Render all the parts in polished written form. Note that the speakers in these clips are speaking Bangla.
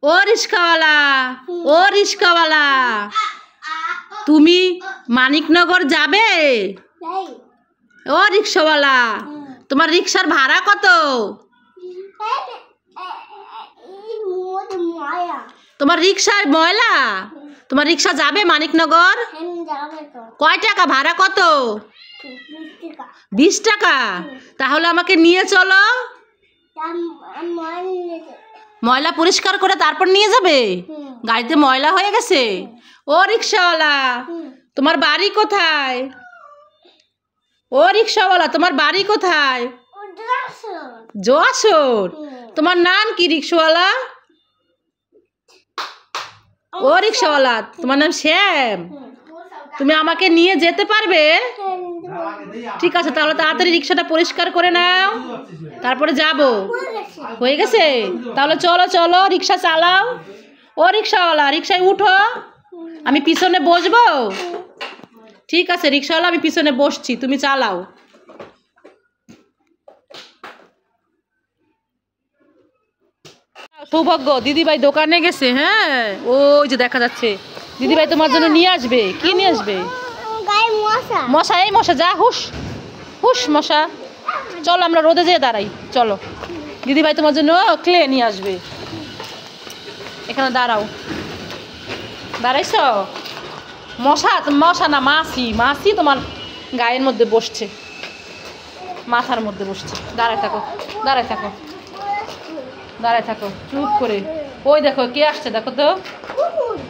ও রিস্কাওয়ালা, ও রিস্কাওয়ালা, তুমি মানিকনগর যাবে? ও রিক্সাওয়ালা, তোমার রিক্সার ভাড়া কত? তোমার রিক্সার ময়লা? তোমার রিক্সা যাবে মানিকনগর? কয় টাকা ভাড়া? কত? 20 টাকা। তাহলে আমাকে নিয়ে চলো। ময়লা পরিষ্কার করে তারপর নিয়ে যাবে? গাড়িতে ময়লা হয়ে গেছে। ও রিক্সাওয়ালা, তোমার বাড়ি কোথায়? ও রিক্সাওয়ালা, তোমার বাড়ি কোথায়? যশোর। তোমার নাম কি রিক্সাওয়ালা? ও রিক্সাওয়ালা, তোমার নাম শ্যাম। তুমি আমাকে নিয়ে যেতে পারবে? ঠিক আছে, তাহলে তাড়াতাড়ি রিক্সাটা পরিষ্কার করে নাও, তারপরে যাব। হয়ে গেছে? তাহলে চলো চলো, রিক্সা চালাও। ও রিক্সাওয়ালা, রিক্সায় উঠো, আমি পিছনে বসবো। ঠিক আছে রিক্সাওয়ালা, আমি পিছনে বসছি, তুমি চালাও। সৌভাগ্য, দিদিভাই দোকানে গেছে। হ্যাঁ, ওই যে দেখা যাচ্ছে। দিদিভাই তোমার জন্য নিয়ে আসবে। কি নিয়ে আসবে? মশা। এই মশা, যা হুশ হুশ মশা। চলো আমরা রোদে যেয়ে দাঁড়াই, চলো। দিদিভাই তোমার জন্য ক্লে নিয়ে আসবে। এখানে দাঁড়াও। দাঁড়াইছ? মশা? মশা না, মাছি। মাছি তোমার গায়ের মধ্যে বসছে, মাথার মধ্যে বসছে। দাঁড়ায় থাকো, দাঁড়ায় থাকো, দাঁড়ায় থাকো চুপ করে। ওই দেখো কে আসছে, দেখো তো।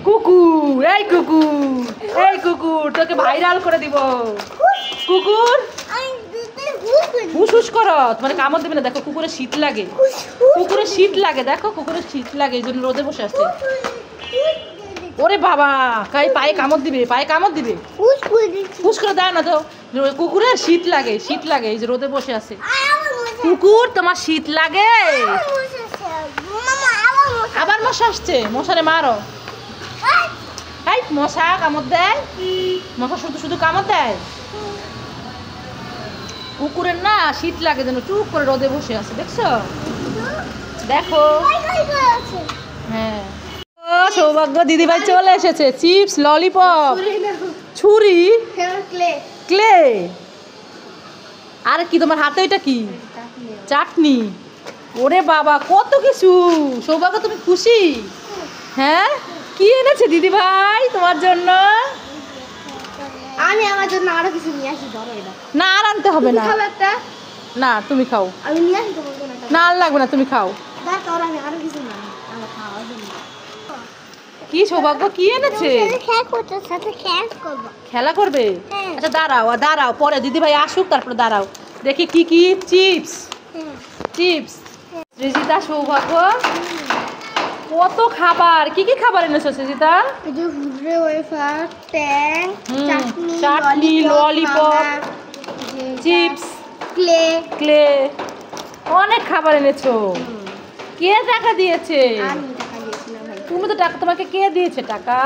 কুকুর। এই কুকুর, এই কুকুর, তোকে ভাইরাল করে দিব। কুকুর হুস হুস করো, তোমার কামড় দেবে না। দেখো কুকুরের শীত লাগে, কুকুরের শীত লাগে, দেখো কুকুরের শীত লাগে, এই জন্য রোদে বসে আছে। ওরে বাবা, পায়ে কামড় দিবে, পায়ে কামড় দিবে। হুস করে দাও না তো, কুকুরের শীত লাগে, শীত লাগে, এই যে রোদে বসে আছে। কুকুর, তোমার শীত লাগে? আবার মশা আসছে, মশারে মারো। এই মশা কামড় দেয়, মশা শুধু শুধু কামড় দেয়। কুকুরের না শীত লাগে, যেন চুপ করে রোদে বসে আছে, দেখছো? দেখো। হ্যাঁ, ও সৌভাগ্য, দিদিভাই চলে এসেছে। চিপস, ললিপপ, ছুরি, ক্লে। আর কি তোমার হাতে? ওইটা কি? চাটনি। ওরে বাবা, কত কিছু। সৌভাগ্য, তুমি খুশি? হ্যাঁ, কি এনেছে দিদিভাই তোমার জন্য? আমি আমার জন্য আরো কিছু নিয়ে আসি। ধরো এটা। না, আর আনতে হবে না। না, তুমি খাও। আমি নিয়ে আসি তোমার জন্য। না, আর লাগবে না, তুমি খাও। আমি আরো কিছু নিয়ে আসি আমার খাওয়ার জন্য। কি সৌভাগ্য, কি এনেছে? খেলা করবে? আচ্ছা দাঁড়াও, দাঁড়াও, পরে দিদিভাই আসুক তারপরে দাঁড়াও। দেখি কি কি। Chips, chips. সৃজিতা, সৌভাগ্য, কত খাবার। কি কি খাবার এনেছো সৃজিতা? চাটনি, ললিপপ, চিপস, ক্লে, ক্লে, অনেক খাবার এনেছো। কে টাকা দিয়েছে? তুমি তো টাকা, তোমাকে কে দিয়েছে টাকা?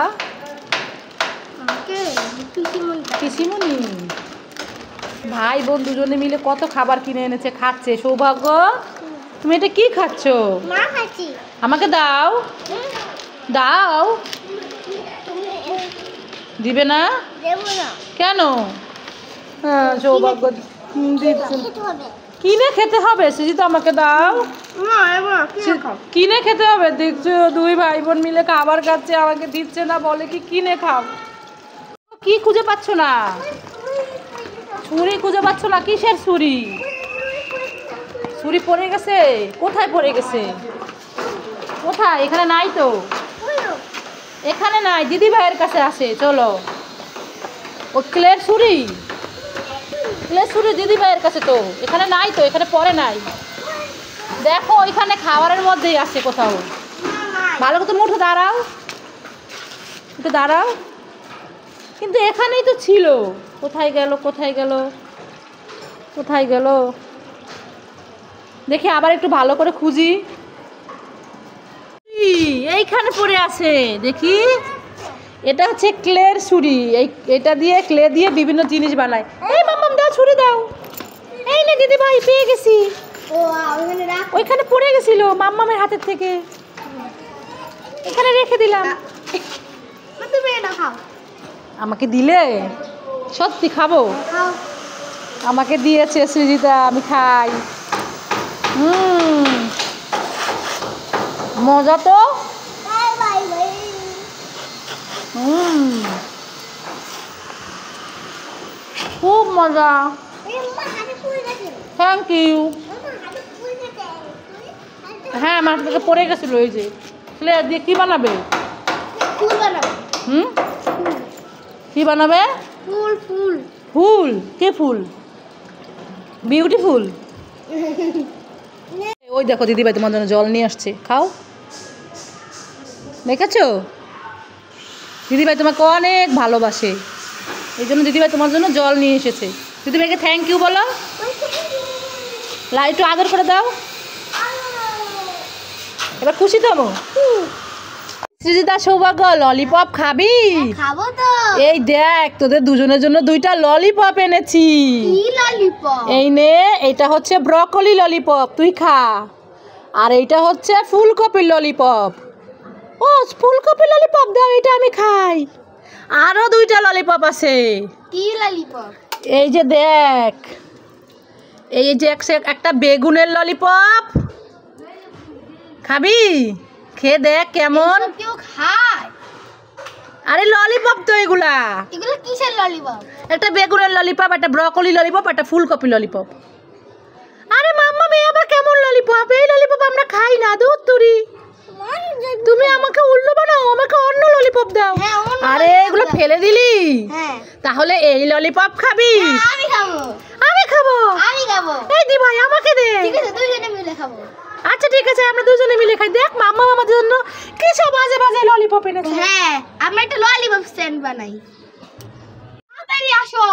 পিসিমণি। ভাই বোন দুজনে মিলে কত খাবার কিনে এনেছে, খাচ্ছে। সৌভাগ্য, তুমি এটা কি খাচ্ছ? আমাকে দাও, দাও। দিবে না? কেন? হ্যাঁ, সৌভাগ্য কিনে খেতে হবে। সৃজিতা, আমাকে দাও। কিনে খেতে হবে। দেখছো, দুই ভাই বোন মিলে খাবার খাচ্ছে, আমাকে দিচ্ছে না, বলে কি কিনে খাও। কি খুঁজে পাচ্ছ না? ছুরি খুঁজে পাচ্ছ না? কিসের ছুরি? ছুরি পড়ে গেছে? কোথায় পড়ে গেছে? কোথায়? এখানে নাই তো, এখানে নাই, দিদি ভাইয়ের কাছে আসে। চলো। ও ক্লের ছুরি, ক্লের ছুরি দিদি ভাইয়ের কাছে তো, এখানে নাই তো, এখানে পড়ে নাই। দেখো এখানে খাবারের মধ্যেই আছে কোথাও। ভালো করে তুমি উঠে দাঁড়াও, উঠে দাঁড়াও। কিন্তু এখানেই তো ছিল। কোথায় গেল, কোথায় গেল, কোথায় গেল? দেখি আবার একটু ভালো করে খুঁজি। এইখানে পড়ে আছে, দেখি। এটা হচ্ছে ক্লের ছুরি। এটা দিয়ে, ক্লে দিয়ে বিভিন্ন জিনিস বানায়। এই মাম্মাম দাও, ছুরি দাও। এই নে দিদি ভাই, পেয়ে গেছি। ওইখানে পড়ে গেছিল মাম্মামের হাতের থেকে। এখানে রেখে দিলাম। তুমি এটা খাও। আমাকে দিলে? সত্যি খাবো? খাও। আমাকে দিয়েছে সৃজিতা, আমি খাই। মজা তো। খুব মজা। Thank you. হ্যাঁ, আমার থেকে পড়ে গেছিল ওই যে। তাহলে দিয়ে কি বানাবে? ফুল বানাবো। কি বানাবে? ফুল ফুল ফুল? কে ফুল? বিউটিফুল। ওই দেখো দিদিভাই তোমার জন্য জল নিয়ে আসছে, খাও। দেখেছো? দিদিভাই তোমাকে অনেক ভালোবাসে, এই জন্য দিদিভাই তোমার জন্য জল নিয়ে এসেছে। দিদিভাইকে থ্যাংক ইউ বলো। একটু আদর করে দাও। এবার খুশি তো? সৃজিতা, সৌভাগ্য, ললিপপ খাবি? খাবো তো। এই দেখ, তোদের দুজনের জন্য 2টা ললিপপ এনেছি। কি ললিপপ? এই নে, এটা হচ্ছে ব্রকলি ললিপপ, তুই খা। আর এইটা হচ্ছে ফুলকপির ললিপপ। ও, ফুলকপি ললিপপ দাও, এটা আমি খাই। আরো 2টা ললিপপ আছে। কি ললিপপ? এই যে দেখ, এই যে একটা বেগুনের ললিপপ, খাবি? খেয়ে দেখ কেমন। কেউ খায়? আরে ললিপপ তো এগুলা। এগুলো কিসের ললিপপ? একটা বেগুনের ললিপপ, একটা ব্রকলি ললিপপ, একটা ফুলকপি ললিপপ। আরে মাম্মা, মেয়ে আবার কেমন ললিপপ? এই ললিপপ আমরা খাই না, দুধ তুরি। তুমি আমাকে উল্লু বানাও, আমাকে অন্য ললিপপ দাও। আরে এগুলো ফেলে দিলি? হ্যাঁ। তাহলে এই ললিপপ খাবি? আমি খাবো। আমি খাবো। আমি খাবো। এই দি ভাই, আমাকে দে। ঠিক আছে, দুইজনে মিলে খাবো। আচ্ছা ঠিক আছে, আমরা দুজনে মিলে খাই। দেখ মাম্মা আমাদের জন্য কি সব বাজে বাজে ললিপপ এনেছে। হ্যাঁ, আমরা একটা ললিপপ স্ট্যান্ড বানাই। তাড়াতাড়ি আসো।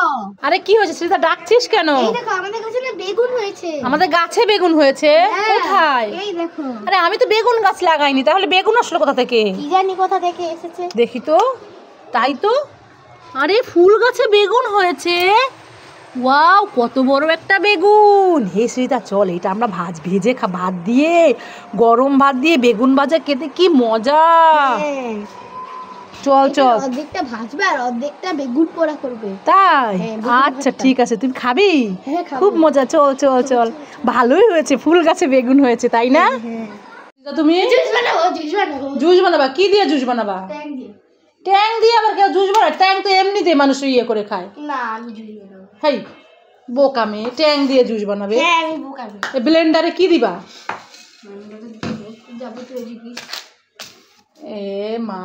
আরে কি হয়েছে সৃজিতা, ডাকছিস কেন? এই দেখো, আমাদের কাছে না বেগুন হয়েছে। আমাদের গাছে বেগুন হয়েছে? হ্যাঁ, কোথায়? এই দেখো। আরে আমি তো বেগুন গাছ লাগাইনি, তাহলে বেগুন আসলো কোথা থেকে? কি জানি কোথা থেকে এসেছে। দেখি তো। তাই তো। আরে ফুল গাছে বেগুন হয়েছে। ওয়াও, কত বড় একটা বেগুন। হে সৃজিতা, চল এটা আমরা ভেজে ভাত দিয়ে, গরম ভাত দিয়ে বেগুন ভাজা খেতে কি মজা। হ্যাঁ। চল চল। অর্ধেকটা ভাজবে আর অর্ধেকটা বেগুন পোড়া করবে। তাই? হ্যাঁ, বেগুন আচ্ছা ভর্তা। ঠিক আছে, তুমি খাবি? হ্যাঁ, খাবো। খুব মজা। চল চল চল। ভালোই হয়েছে, ফুল গাছে বেগুন হয়েছে, তাই না? হ্যাঁ। তুমি জুস বানাবো, জুস বানাবো। জুস বানাবা? কি দিয়ে জুস বানাবা? ট্যাং দিয়ে। ট্যাং দিয়ে আবার কেউ জুস বানায়? ট্যাং তো এমনিতে মানুষ ইয়ে করে খায়। না, আমি জুস বানাবো। হেই বোকা মেয়ে, ট্যাং দিয়ে জুস বানাবে? হ্যাঁ, আমি বোকামি। ব্লেন্ডারে কি দিবা? যাবতীয় জিনিস। এ মা,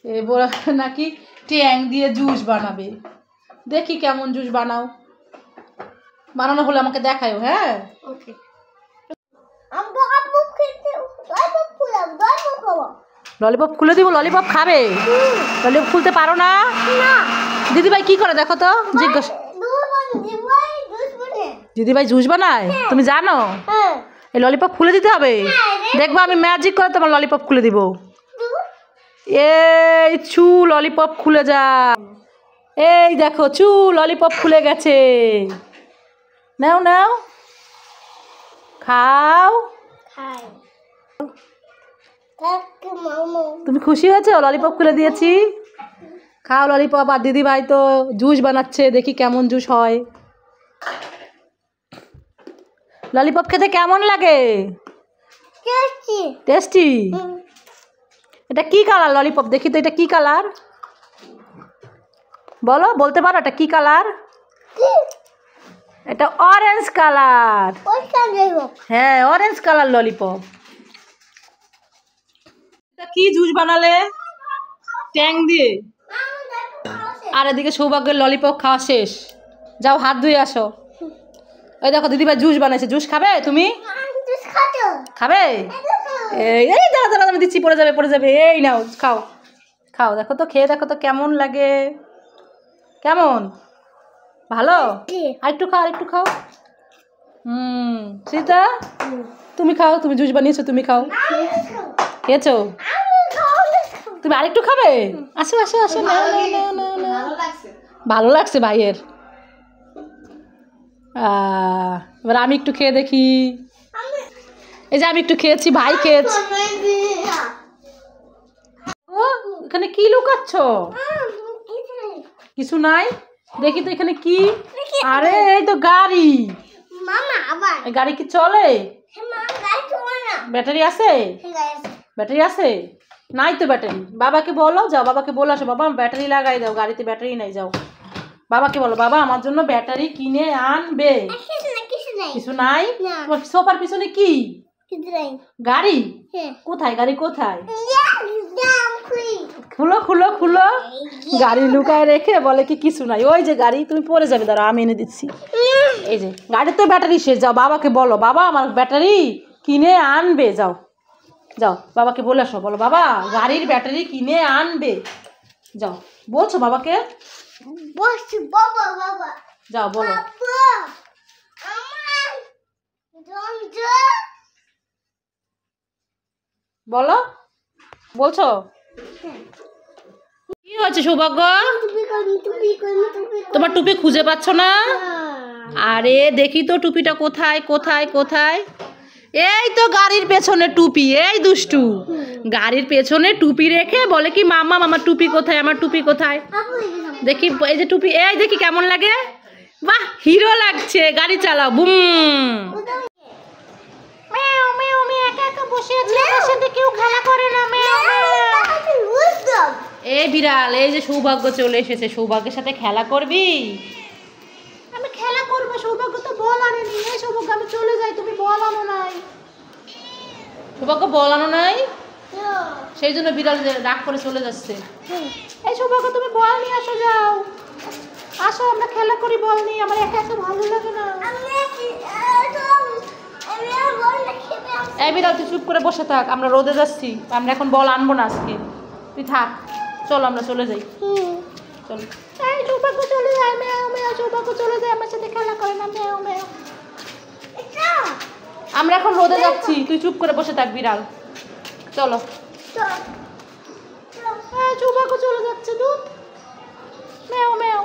এ বলে নাকি ট্যাং দিয়ে জুস বানাবে। দেখি কেমন জুস বানাও। বানানো হলে আমাকে দেখায়ও। হ্যাঁ, ওকে। ললিপপ খুলে দিব? ললিপপ খাবে? ললিপপ খুলতে পারো না? দিদিভাই কি করে দেখো তো, জিজ্ঞেস। দিদিভাই জুস বানায়, তুমি জানো? এই ললিপপ খুলে দিতে হবে। দেখবো আমি ম্যাজিক করে তোমার ললিপপ খুলে দিব। এই চু, ললিপপ খুলে যা। এই দেখো চু, ললিপপ খুলে গেছে। নাও নাও, খাও। তুমি খুশি হয়েছো ললিপপ খুলে দিয়েছি? খাও ললিপপ। আর দিদিভাই তো জুস বানাচ্ছে, দেখি কেমন জুস হয়। ললিপপ খেতে কেমন লাগে? টেস্টি। এটা কি কালার ললিপপ? দেখি তো, এটা কি কালার? বলো, বলতে পারো এটা কি কালার? এটা অরেঞ্জ কালার। হ্যাঁ, অরেঞ্জ কালার ললিপপ। এটা কি জুস বানালে? ট্যাং দিয়ে। আর এদিকে সৌভাগ্যের ললিপপ খাওয়া শেষ। যাও হাত ধুয়ে আসো। ওই দেখো দিদিভাই জুস বানাইছে। জুস খাবে তুমি? খাবে? এই এই দাঁড়া দাঁড়া, আমি দিচ্ছি, পড়ে যাবে পড়ে যাবে। এই নাও, খাও খাও। দেখো তো, খেয়ে দেখো তো কেমন লাগে। কেমন? ভালো? আরেকটু খাও, আরেকটু খাও। সীতা, তুমি খাও, তুমি জুস বানিয়েছো, তুমি খাও। খেয়েছো? তুমি আরেকটু খাবে? আসো আসো আসো। নাও নাও নাও নাও নাও। ভালো লাগছে ভাইয়ের। এবার আমি একটু খেয়ে দেখি। এই যে আমি একটু খেয়েছি, ভাই খেয়েছি। ও এখানে কি লুকাচ্ছ? কিছু নাই, দেখি তো এখানে কি। আরে এই তো গাড়ি। এই গাড়ি কি চলে? ব্যাটারি আছে? ব্যাটারি আছে? নাই তো ব্যাটারি। বাবাকে বলো, যাও বাবাকে বলে আসো, বাবা ব্যাটারি লাগাই দাও, গাড়িতে ব্যাটারি নাই। যাও বাবাকে বলো, বাবা আমার জন্য ব্যাটারি কিনে আনবে। কিছু নাই? তোমার সোফার পিছনে কি গাড়ি? কোথায় গাড়ি? কোথায়? খুলো খুলো খুলো। গাড়ি লুকায় রেখে বলে কি কিছু নাই। ওই যে গাড়ি, তুমি পরে যাবে, দাঁড়াও আমি এনে দিচ্ছি। এই যে গাড়ির তো ব্যাটারি শেষ। যাও বাবাকে বলো, বাবা আমার ব্যাটারি কিনে আনবে। যাও যাও বাবাকে বলে আসো, বলো বাবা গাড়ির ব্যাটারি কিনে আনবে। যাও বলছো বাবাকে? যাও বলো। বলো, বলছো? কি হয়েছে সৌভাগ্য? তোমার টুপি খুঁজে পাচ্ছ না? আরে দেখি তো টুপিটা কোথায় কোথায় কোথায়। এই তো গাড়ির পেছনে টুপি। এই দুষ্টু, গাড়ির পেছনে টুপি রেখে বলে কি মামা আমার টুপি কোথায়, আমার টুপি কোথায়। দেখি এই যে টুপি, এই দেখি কেমন লাগে। বাহ হিরো লাগছে। গাড়ি চালাও, বুম। একা একা বসে আছি, আমার সাথে কেউ খেলা করে না। এই বিড়াল, এই যে সৌভাগ্য চলে এসেছে। সৌভাগ্যের সাথে খেলা করবি? আমি খেলা করবো, সৌভাগ্য তো বল আনেনি। এই সৌভাগ্য আমি চলে যাই, তুমি বল আনো নাই। সৌভাগ্য বল আনো নাই, সেই জন্য বিড়াল রাগ করে চলে যাচ্ছে। এই সৌভাগ্য তুমি বল নিয়ে আসো, যাও আসো আমরা খেলা করি বল নিয়ে। আমার একা একা ভালো লাগে না। এই বিড়াল তুই চুপ করে বসে থাক, আমরা রোদে যাচ্ছি, আমরা এখন বল আনবো না আজকে, তুই থাক। চলো আমরা চলে যাই, চলো। এই সৌভাগ্য চলে যায়, মেয়াও মেয়াও। সৌভাগ্য চলে যায়, আমার সাথে খেলা করে না, মেয়াও মেয়াও। আমরা এখন রোদে যাচ্ছি, তুই চুপ করে বসে থাক বিড়াল। চলো। সৌভাগ্য চলে যাচ্ছে, দুধ মেয়াও মেয়াও।